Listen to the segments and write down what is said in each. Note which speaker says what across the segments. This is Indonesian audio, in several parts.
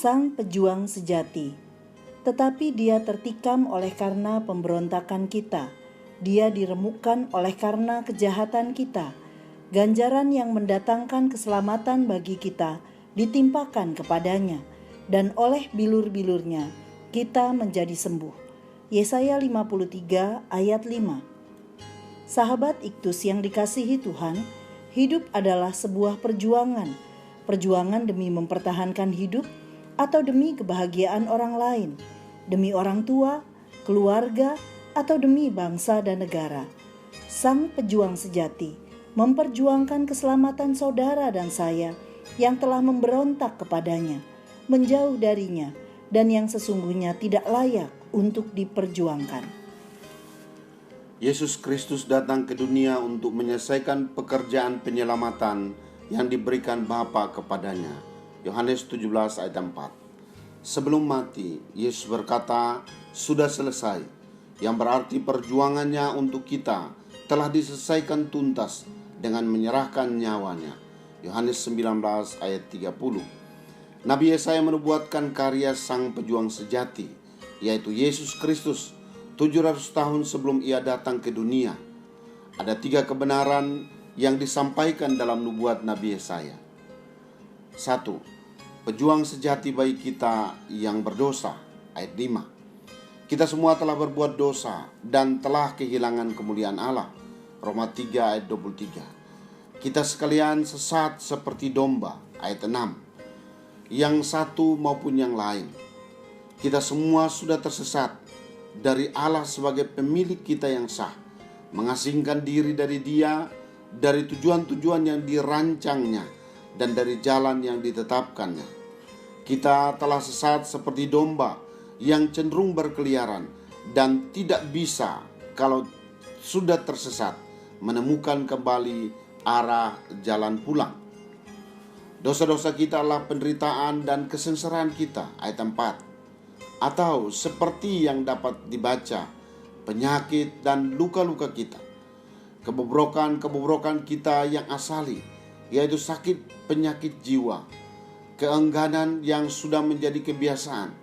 Speaker 1: sang pejuang sejati. Tetapi dia tertikam oleh karena pemberontakan kita. Dia diremukkan oleh karena kejahatan kita. Ganjaran yang mendatangkan keselamatan bagi kita ditimpakan kepadanya, dan oleh bilur-bilurnya kita menjadi sembuh. Yesaya 53 ayat 5. Sahabat Iktus yang dikasihi Tuhan, hidup adalah sebuah perjuangan. Perjuangan demi mempertahankan hidup atau demi kebahagiaan orang lain, demi orang tua, keluarga, atau demi bangsa dan negara. Sang pejuang sejati memperjuangkan keselamatan saudara dan saya yang telah memberontak kepadanya, menjauh darinya, dan yang sesungguhnya tidak layak untuk diperjuangkan.
Speaker 2: Yesus Kristus datang ke dunia untuk menyelesaikan pekerjaan penyelamatan yang diberikan Bapa kepadanya. Yohanes 17 ayat 4. Sebelum mati, Yesus berkata, "Sudah selesai," yang berarti perjuangannya untuk kita telah diselesaikan tuntas dengan menyerahkan nyawanya. Yohanes 19 ayat 30. Nabi Yesaya menubuatkan karya sang pejuang sejati, yaitu Yesus Kristus, 700 tahun sebelum ia datang ke dunia. Ada 3 kebenaran yang disampaikan dalam nubuat Nabi Yesaya. 1. Pejuang sejati bagi kita yang berdosa. Ayat 5. Kita semua telah berbuat dosa dan telah kehilangan kemuliaan Allah. Roma 3 ayat 23. Kita sekalian sesat seperti domba. Ayat 6. Yang satu maupun yang lain. Kita semua sudah tersesat dari Allah sebagai pemilik kita yang sah, mengasingkan diri dari Dia, dari tujuan-tujuan yang dirancangnya, dan dari jalan yang ditetapkannya. Kita telah sesat seperti domba yang cenderung berkeliaran dan tidak bisa, kalau sudah tersesat, menemukan kembali arah jalan pulang. Dosa-dosa kita adalah penderitaan dan kesengsaraan kita. Ayat 4. Atau seperti yang dapat dibaca, penyakit dan luka-luka kita. Kebobrokan kita yang asali, yaitu sakit penyakit jiwa, keengganan yang sudah menjadi kebiasaan.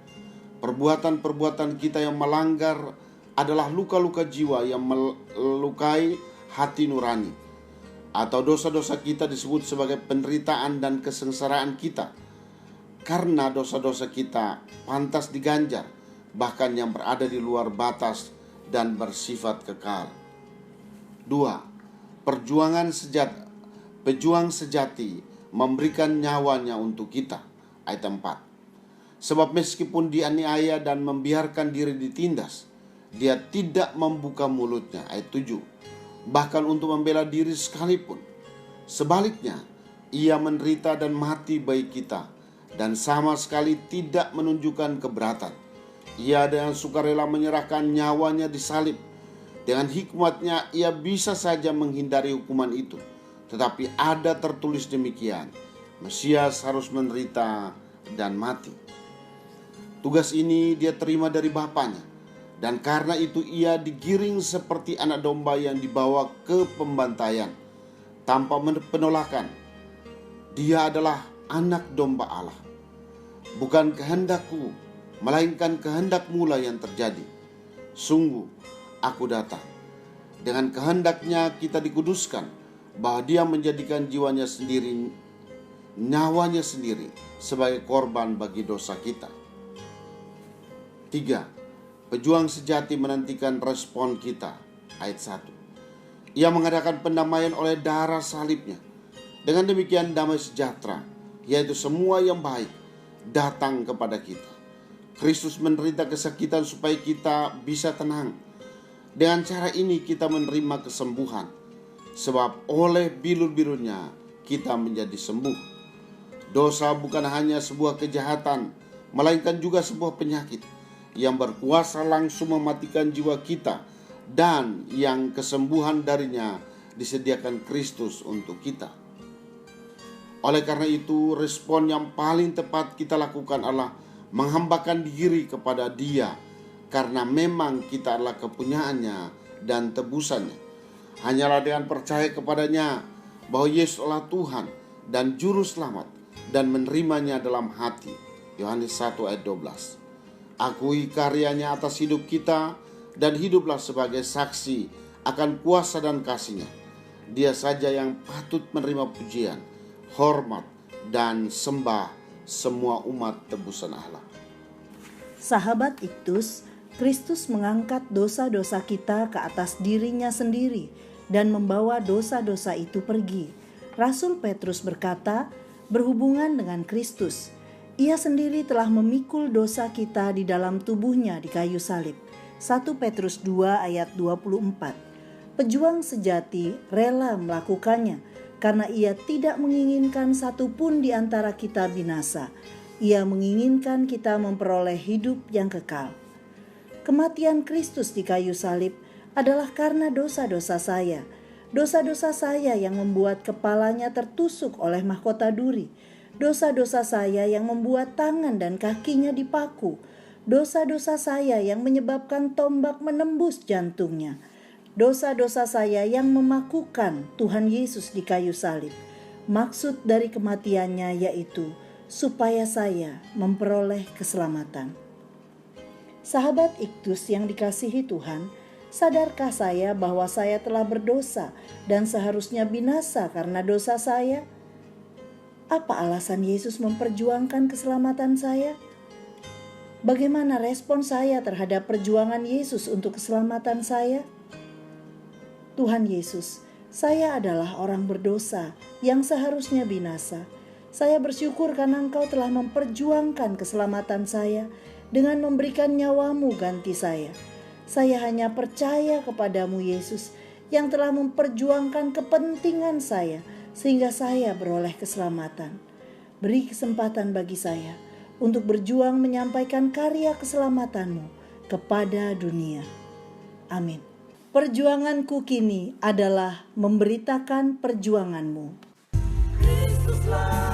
Speaker 2: Perbuatan-perbuatan kita yang melanggar adalah luka-luka jiwa yang melukai hati nurani. Atau dosa-dosa kita disebut sebagai penderitaan dan kesengsaraan kita, karena dosa-dosa kita pantas diganjar, bahkan yang berada di luar batas dan bersifat kekal. 2. Pejuang sejati memberikan nyawanya untuk kita. Ayat 4. Sebab meskipun dianiaya dan membiarkan diri ditindas, dia tidak membuka mulutnya. Ayat 7. Bahkan untuk membela diri sekalipun. Sebaliknya, ia menderita dan mati bagi kita, dan sama sekali tidak menunjukkan keberatan. Ia dengan sukarela menyerahkan nyawanya di salib. Dengan hikmatnya ia bisa saja menghindari hukuman itu. Tetapi ada tertulis demikian, Mesias harus menderita dan mati. Tugas ini dia terima dari Bapanya, dan karena itu ia digiring seperti anak domba yang dibawa ke pembantaian tanpa penolakan. Dia adalah anak domba Allah. Bukan kehendakku, melainkan kehendak-Mu lah yang terjadi. Sungguh, aku datang. Dengan kehendaknya kita dikuduskan, bahwa dia menjadikan nyawanya sendiri sebagai korban bagi dosa kita. 3. Pejuang sejati menantikan respon kita. Ayat 1. Ia mengadakan pendamaian oleh darah salibnya. Dengan demikian damai sejahtera, yaitu semua yang baik, datang kepada kita. Kristus menderita kesakitan supaya kita bisa tenang. Dengan cara ini kita menerima kesembuhan, sebab oleh bilur-bilurnya kita menjadi sembuh. Dosa bukan hanya sebuah kejahatan, melainkan juga sebuah penyakit yang berkuasa langsung mematikan jiwa kita, dan yang kesembuhan darinya disediakan Kristus untuk kita. Oleh karena itu, respon yang paling tepat kita lakukan adalah menghambakan diri kepada Dia, karena memang kita adalah kepunyaannya dan tebusannya. Hanyalah dengan percaya kepadanya bahwa Yesus adalah Tuhan dan Juru Selamat, dan menerimanya dalam hati, Yohanes 1 ayat 12. Akui karyanya atas hidup kita dan hiduplah sebagai saksi akan kuasa dan kasih-Nya. Dia saja yang patut menerima pujian, hormat, dan sembah semua umat tebusan Allah.
Speaker 1: Sahabat Iktus, Kristus mengangkat dosa-dosa kita ke atas dirinya sendiri dan membawa dosa-dosa itu pergi. Rasul Petrus berkata, berhubungan dengan Kristus, Ia sendiri telah memikul dosa kita di dalam tubuhnya di kayu salib. 1 Petrus 2 ayat 24. Pejuang sejati rela melakukannya karena ia tidak menginginkan satupun di antara kita binasa. Ia menginginkan kita memperoleh hidup yang kekal. Kematian Kristus di kayu salib adalah karena dosa-dosa saya. Dosa-dosa saya yang membuat kepalanya tertusuk oleh mahkota duri. Dosa-dosa saya yang membuat tangan dan kakinya dipaku. Dosa-dosa saya yang menyebabkan tombak menembus jantungnya. Dosa-dosa saya yang memakukan Tuhan Yesus di kayu salib. Maksud dari kematiannya yaitu supaya saya memperoleh keselamatan. Sahabat Iktus yang dikasihi Tuhan, sadarkah saya bahwa saya telah berdosa dan seharusnya binasa karena dosa saya? Apa alasan Yesus memperjuangkan keselamatan saya? Bagaimana respon saya terhadap perjuangan Yesus untuk keselamatan saya? Tuhan Yesus, saya adalah orang berdosa yang seharusnya binasa. Saya bersyukur karena Engkau telah memperjuangkan keselamatan saya dengan memberikan nyawamu ganti saya. Saya hanya percaya kepadamu Yesus yang telah memperjuangkan kepentingan saya sehingga saya beroleh keselamatan. Beri kesempatan bagi saya untuk berjuang menyampaikan karya keselamatanmu kepada dunia. Amin. Perjuanganku kini adalah memberitakan perjuanganmu. Kristuslah